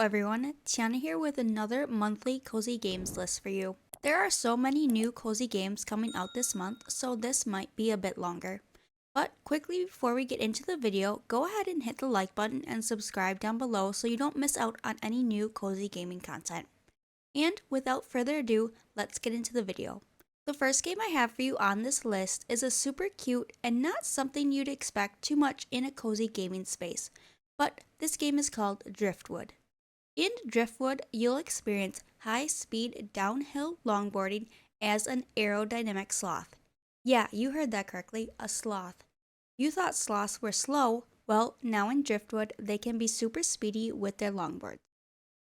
everyone, Tiana here with another monthly cozy games list for you. There are so many new cozy games coming out this month, so this might be a bit longer. But quickly before we get into the video, go ahead and hit the like button and subscribe down below so you don't miss out on any new cozy gaming content. And without further ado, let's get into the video. The first game I have for you on this list is a super cute and not something you'd expect too much in a cozy gaming space, but this game is called Driftwood. In Driftwood, you'll experience high-speed downhill longboarding as an aerodynamic sloth. Yeah, you heard that correctly, a sloth. You thought sloths were slow, well, now in Driftwood, they can be super speedy with their longboards.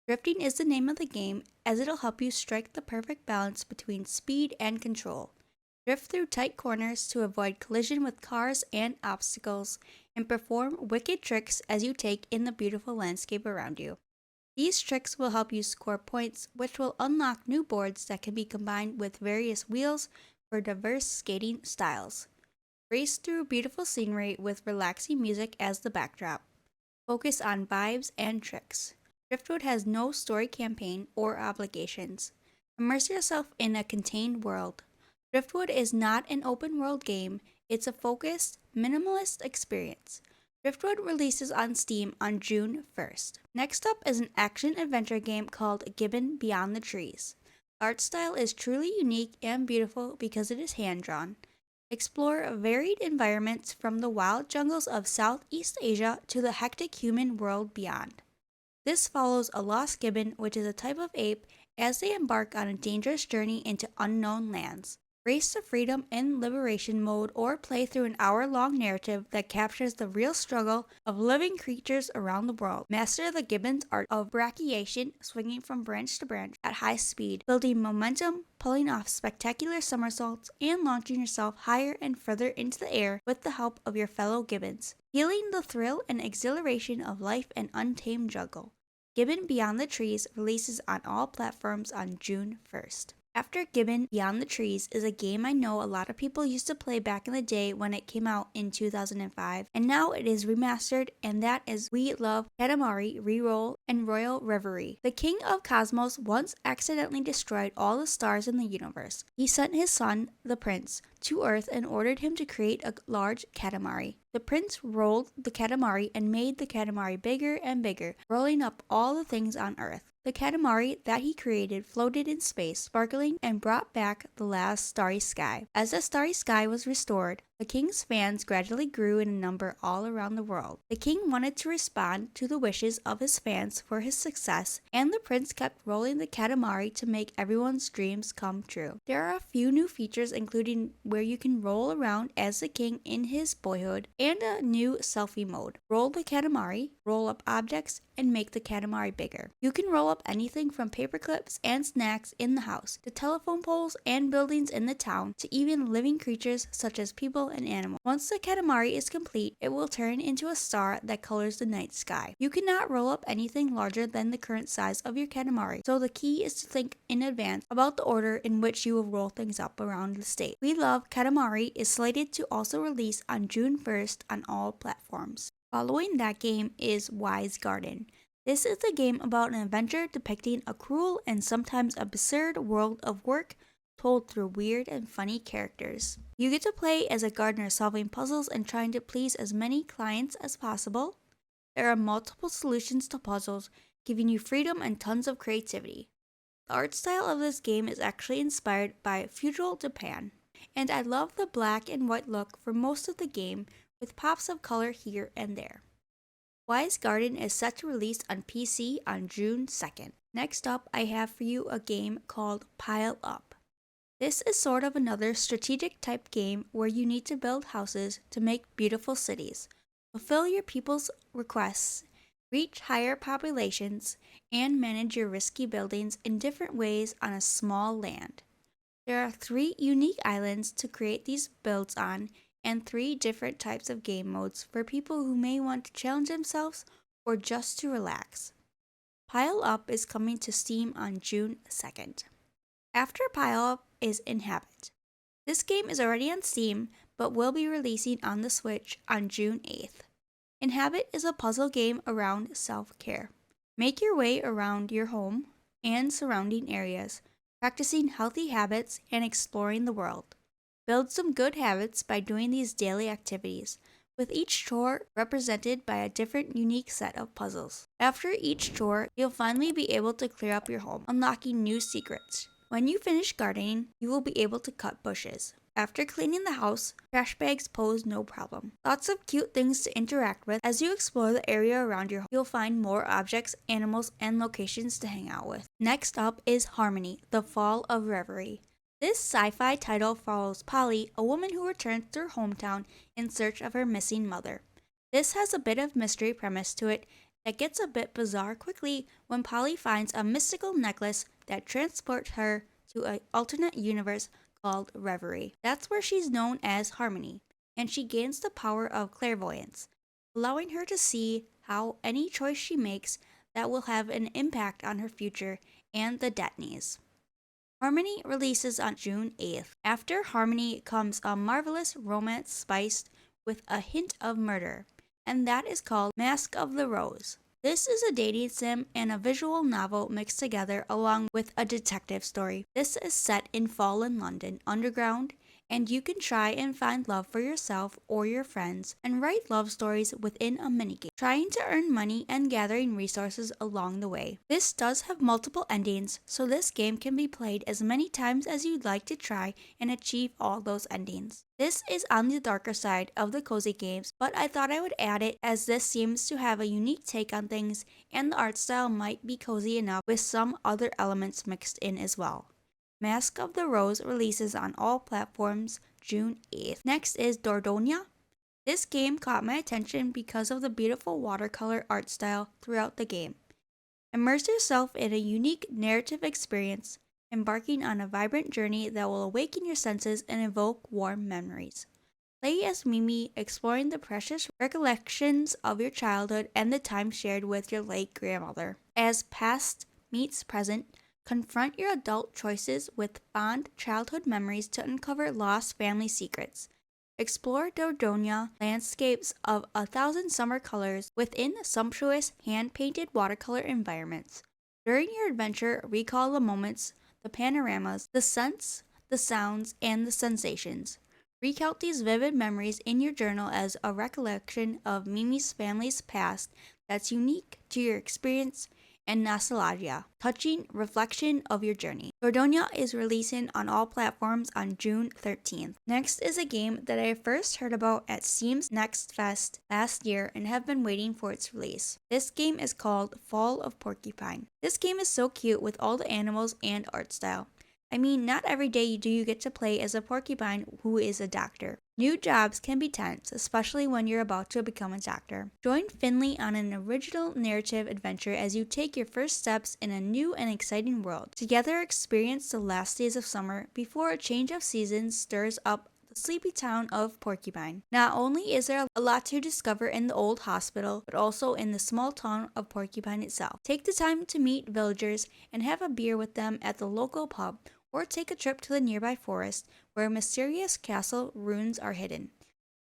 Drifting is the name of the game, as it'll help you strike the perfect balance between speed and control. Drift through tight corners to avoid collision with cars and obstacles, and perform wicked tricks as you take in the beautiful landscape around you. These tricks will help you score points, which will unlock new boards that can be combined with various wheels for diverse skating styles. Race through beautiful scenery with relaxing music as the backdrop. Focus on vibes and tricks. Driftwood has no story campaign or obligations. Immerse yourself in a contained world. Driftwood is not an open world game, it's a focused, minimalist experience. Driftwood releases on Steam on June 1st. Next up is an action-adventure game called GIBBON Beyond the Trees. The art style is truly unique and beautiful because it is hand-drawn. Explore varied environments from the wild jungles of Southeast Asia to the hectic human world beyond. This follows a lost gibbon, which is a type of ape, as they embark on a dangerous journey into unknown lands. Race to freedom in liberation mode or play through an hour-long narrative that captures the real struggle of living creatures around the world. Master the gibbon's art of brachiation, swinging from branch to branch at high speed, building momentum, pulling off spectacular somersaults, and launching yourself higher and further into the air with the help of your fellow gibbons. Feeling the thrill and exhilaration of life and untamed jungle. GIBBON Beyond the Trees releases on all platforms on June 1st. After GIBBON Beyond the Trees is a game I know a lot of people used to play back in the day when it came out in 2005, and now it is remastered, and that is Love Katamari, Reroll, and Royal Reverie. The King of Cosmos once accidentally destroyed all the stars in the universe. He sent his son, the Prince, to Earth and ordered him to create a large Katamari. The Prince rolled the Katamari and made the Katamari bigger and bigger, rolling up all the things on Earth. The Katamari that he created floated in space, sparkling, and brought back the last starry sky. As the starry sky was restored, the king's fans gradually grew in number all around the world. The king wanted to respond to the wishes of his fans for his success, and the prince kept rolling the Katamari to make everyone's dreams come true. There are a few new features, including where you can roll around as the king in his boyhood, and a new selfie mode. Roll the Katamari, roll up objects, and make the Katamari bigger. You can roll up anything from paper clips and snacks in the house, to telephone poles and buildings in the town, to even living creatures such as people and animals. Once the Katamari is complete, it will turn into a star that colors the night sky. You cannot roll up anything larger than the current size of your Katamari, so the key is to think in advance about the order in which you will roll things up around the state. We Love Katamari is slated to also release on June 1st on all platforms. Following that game is Wise Garden. This is a game about an adventure depicting a cruel and sometimes absurd world of work told through weird and funny characters. You get to play as a gardener solving puzzles and trying to please as many clients as possible. There are multiple solutions to puzzles, giving you freedom and tons of creativity. The art style of this game is actually inspired by feudal Japan, and I love the black and white look for most of the game, with pops of color here and there. Wise Garden is set to release on PC on June 2nd. Next up, I have for you a game called Pileup. This is sort of another strategic type game where you need to build houses to make beautiful cities, fulfill your people's requests, reach higher populations, and manage your risky buildings in different ways on a small land. There are 3 unique islands to create these builds on, and 3 different types of game modes for people who may want to challenge themselves or just to relax. Pileup is coming to Steam on June 2nd. After Pileup is Inhabit. This game is already on Steam, but will be releasing on the Switch on June 8th. Inhabit is a puzzle game around self-care. Make your way around your home and surrounding areas, practicing healthy habits and exploring the world. Build some good habits by doing these daily activities, with each chore represented by a different unique set of puzzles. After each chore, you'll finally be able to clear up your home, unlocking new secrets. When you finish gardening, you will be able to cut bushes. After cleaning the house, trash bags pose no problem. Lots of cute things to interact with. As you explore the area around your home, you'll find more objects, animals, and locations to hang out with. Next up is Harmony, the Fall of Reverie. This sci-fi title follows Polly, a woman who returns to her hometown in search of her missing mother. This has a bit of mystery premise to it that gets a bit bizarre quickly when Polly finds a mystical necklace that transports her to an alternate universe called Reverie. That's where she's known as Harmony, and she gains the power of clairvoyance, allowing her to see how any choice she makes that will have an impact on her future and the destinies. Harmony releases on June 8th. After Harmony comes a marvelous romance spiced with a hint of murder, and that is called Mask of the Rose. This is a dating sim and a visual novel mixed together along with a detective story. This is set in fallen London underground, and you can try and find love for yourself or your friends and write love stories within a minigame, trying to earn money and gathering resources along the way. This does have multiple endings, so this game can be played as many times as you'd like to try and achieve all those endings. This is on the darker side of the cozy games, but I thought I would add it as this seems to have a unique take on things and the art style might be cozy enough with some other elements mixed in as well. Mask of the Rose releases on all platforms June 8th. Next is Dordonia. This game caught my attention because of the beautiful watercolor art style throughout the game. Immerse yourself in a unique narrative experience, embarking on a vibrant journey that will awaken your senses and evoke warm memories. Play as Mimi, exploring the precious recollections of your childhood and the time shared with your late grandmother. As past meets present, confront your adult choices with fond childhood memories to uncover lost family secrets. Explore Dordonia landscapes of 1,000 summer colors within sumptuous hand-painted watercolor environments. During your adventure, recall the moments, the panoramas, the scents, the sounds, and the sensations. Recount these vivid memories in your journal as a recollection of Mimi's family's past that's unique to your experience and nostalgia, touching reflection of your journey. Dordonia is releasing on all platforms on June 13th. Next is a game that I first heard about at Steam's Next Fest last year and have been waiting for its release. This game is called Fall of Porcupine. This game is so cute with all the animals and art style. I mean, not every day do you get to play as a porcupine who is a doctor. New jobs can be tense, especially when you're about to become a doctor. Join Finley on an original narrative adventure as you take your first steps in a new and exciting world. Together experience the last days of summer before a change of seasons stirs up the sleepy town of Porcupine. Not only is there a lot to discover in the old hospital, but also in the small town of Porcupine itself. Take the time to meet villagers and have a beer with them at the local pub, or take a trip to the nearby forest where mysterious castle ruins are hidden.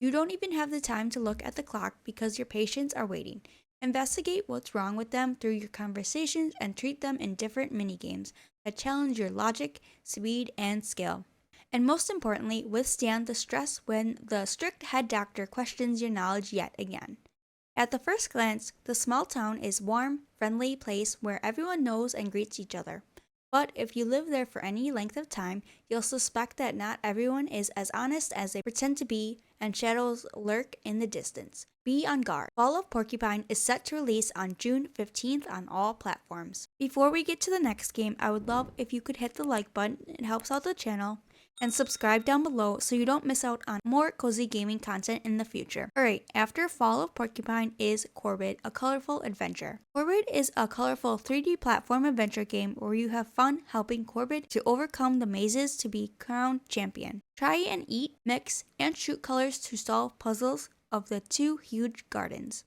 You don't even have the time to look at the clock because your patients are waiting. Investigate what's wrong with them through your conversations and treat them in different minigames that challenge your logic, speed, and skill. And most importantly, withstand the stress when the strict head doctor questions your knowledge yet again. At the first glance, the small town is a warm, friendly place where everyone knows and greets each other. But if you live there for any length of time, you'll suspect that not everyone is as honest as they pretend to be, and shadows lurk in the distance. Be on guard. Fall of Porcupine is set to release on June 15th on all platforms. Before we get to the next game, I would love if you could hit the like button, it helps out the channel, and subscribe down below so you don't miss out on more cozy gaming content in the future. Alright, after Fall of Porcupine is Corbett, a colorful adventure. Corbett is a colorful 3D platform adventure game where you have fun helping Corbett to overcome the mazes to be crowned champion. Try and eat, mix, and shoot colors to solve puzzles of the 2 huge gardens.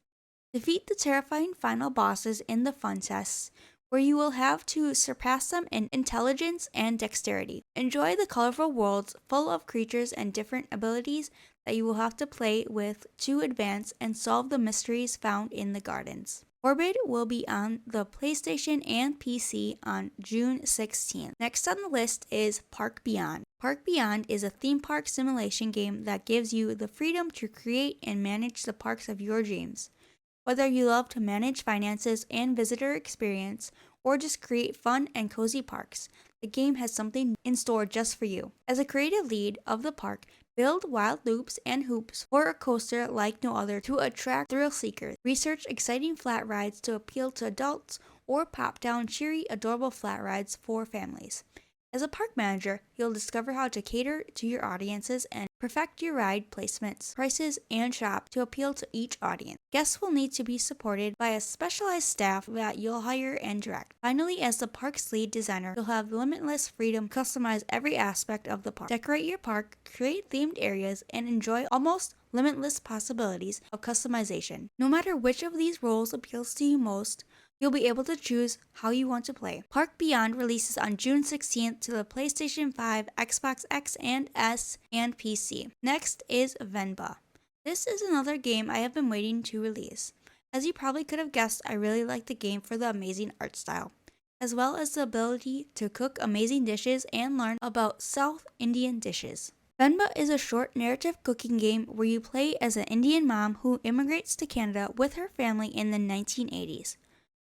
Defeat the terrifying final bosses in the fun tests, where you will have to surpass them in intelligence and dexterity. Enjoy the colorful worlds full of creatures and different abilities that you will have to play with to advance and solve the mysteries found in the gardens. CORBID will be on the PlayStation and PC on June 16th. Next on the list is Park Beyond. Park Beyond is a theme park simulation game that gives you the freedom to create and manage the parks of your dreams. Whether you love to manage finances and visitor experience, or just create fun and cozy parks, the game has something in store just for you. As a creative lead of the park, build wild loops and hoops for a coaster like no other to attract thrill seekers. Research exciting flat rides to appeal to adults, or pop down cheery, adorable flat rides for families. As a park manager, you'll discover how to cater to your audiences and perfect your ride placements, prices, and shop to appeal to each audience. Guests will need to be supported by a specialized staff that you'll hire and direct. Finally, as the park's lead designer, you'll have limitless freedom to customize every aspect of the park. Decorate your park, create themed areas, and enjoy almost limitless possibilities of customization. No matter which of these roles appeals to you most, you'll be able to choose how you want to play. Park Beyond releases on June 16th to the PlayStation 5, Xbox X and S, and PC. Next is VENBA. This is another game I have been waiting to release. As you probably could have guessed, I really like the game for the amazing art style, as well as the ability to cook amazing dishes and learn about South Indian dishes. VENBA is a short narrative cooking game where you play as an Indian mom who immigrates to Canada with her family in the 1980s.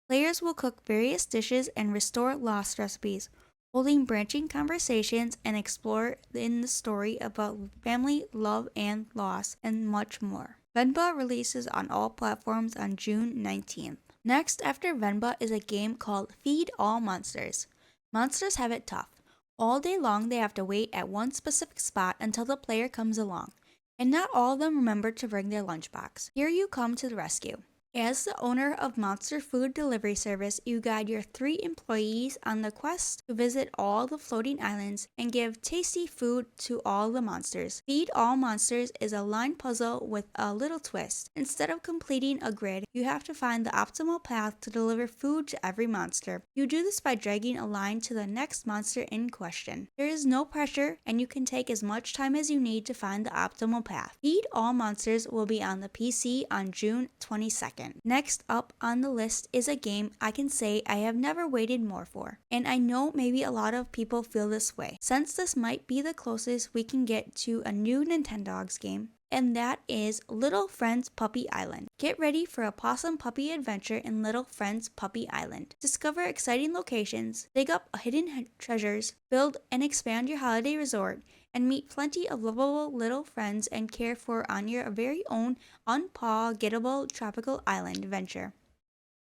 Players will cook various dishes and restore lost recipes, holding branching conversations and explore in the story about family, love, and loss, and much more. VENBA releases on all platforms on June 19th. Next after VENBA is a game called Feed All Monsters. Monsters have it tough. All day long they have to wait at one specific spot until the player comes along, and not all of them remember to bring their lunchbox. Here you come to the rescue. As the owner of Monster Food Delivery Service, you guide your 3 employees on the quest to visit all the floating islands and give tasty food to all the monsters. Feed All Monsters is a line puzzle with a little twist. Instead of completing a grid, you have to find the optimal path to deliver food to every monster. You do this by dragging a line to the next monster in question. There is no pressure, and you can take as much time as you need to find the optimal path. Feed All Monsters will be on the PC on June 22nd. Next up on the list is a game I can say I have never waited more for, and I know maybe a lot of people feel this way, since this might be the closest we can get to a new Nintendogs game, and that is Little Friends Puppy Island. Get ready for a possum puppy adventure in Little Friends Puppy Island. Discover exciting locations, dig up hidden treasures, build and expand your holiday resort, and meet plenty of lovable little friends and care for on your very own unforgettable tropical island adventure.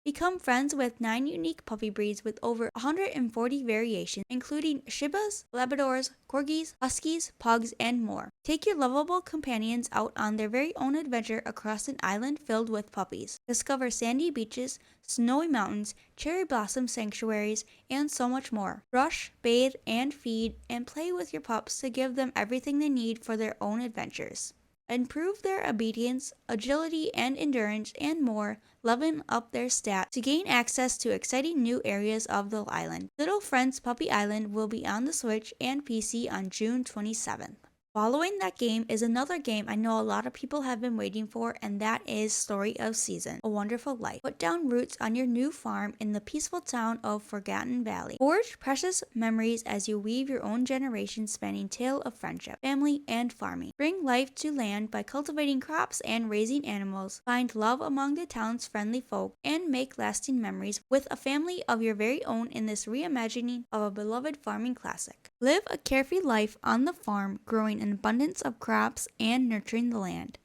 Become friends with 9 unique puppy breeds with over 140 variations, including Shibas, Labradors, Corgis, Huskies, Pugs, and more. Take your lovable companions out on their very own adventure across an island filled with puppies. Discover sandy beaches, snowy mountains, cherry blossom sanctuaries, and so much more. Brush, bathe, and feed, and play with your pups to give them everything they need for their own adventures. Improve their obedience, agility, and endurance, and more, leveling up their stats to gain access to exciting new areas of the island. Little Friends Puppy Island will be on the Switch and PC on June 27th. Following that game is another game I know a lot of people have been waiting for, and that is Story of Season, A Wonderful Life. Put down roots on your new farm in the peaceful town of Forgotten Valley. Forge precious memories as you weave your own generation-spanning tale of friendship, family, and farming. Bring life to land by cultivating crops and raising animals. Find love among the town's friendly folk, and make lasting memories with a family of your very own in this reimagining of a beloved farming classic. Live a carefree life on the farm, growing an abundance of crops and nurturing the land.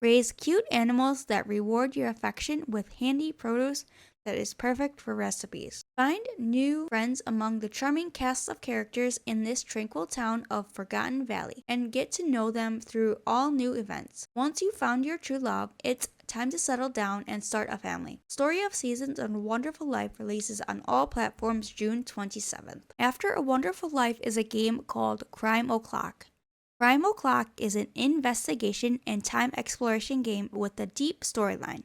Raise cute animals that reward your affection with handy produce that is perfect for recipes. Find new friends among the charming cast of characters in this tranquil town of Forgotten Valley, and get to know them through all new events. Once you found your true love, it's time to settle down and start a family. Story of Seasons and A Wonderful Life releases on all platforms June 27th. After A Wonderful Life is a game called Crime O'Clock. Crime O'Clock is an investigation and time exploration game with a deep storyline.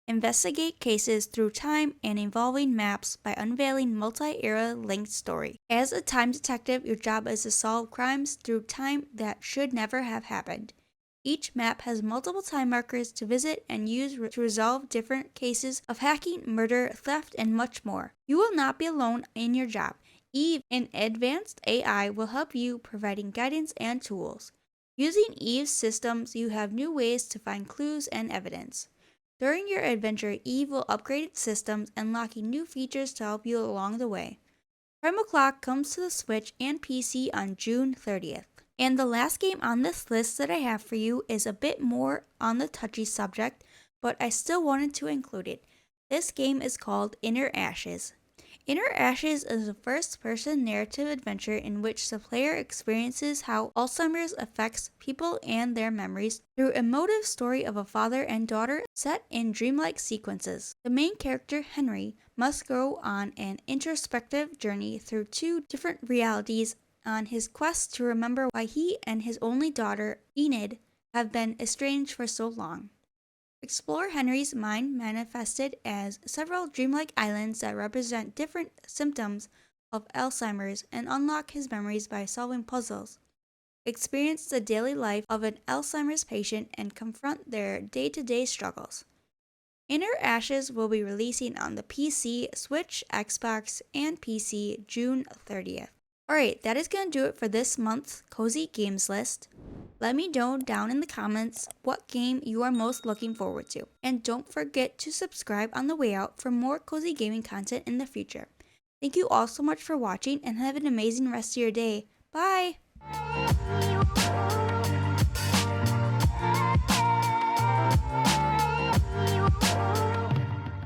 Investigate cases through time and involving maps by unveiling multi-era linked story. As a time detective, your job is to solve crimes through time that should never have happened. Each map has multiple time markers to visit and use to resolve different cases of hacking, murder, theft, and much more. You will not be alone in your job. Eve, an advanced AI, will help you, providing guidance and tools. Using Eve's systems, you have new ways to find clues and evidence. During your adventure, Eve will upgrade its systems, unlocking new features to help you along the way. Oclock comes to the Switch and PC on June 30th. And the last game on this list that I have for you is a bit more on the touchy subject, but I still wanted to include it. This game is called Inner Ashes. Inner Ashes is a first-person narrative adventure in which the player experiences how Alzheimer's affects people and their memories through an emotive story of a father and daughter set in dreamlike sequences. The main character, Henry, must go on an introspective journey through two different realities on his quest to remember why he and his only daughter, Enid, have been estranged for so long. Explore Henry's mind manifested as several dreamlike islands that represent different symptoms of Alzheimer's and unlock his memories by solving puzzles. Experience the daily life of an Alzheimer's patient and confront their day-to-day struggles. Inner Ashes will be releasing on the PC, Switch, Xbox, and PC June 30th. Alright, that is going to do it for this month's Cozy Games list. Let me know down in the comments what game you are most looking forward to. And don't forget to subscribe on the way out for more cozy gaming content in the future. Thank you all so much for watching and have an amazing rest of your day. Bye!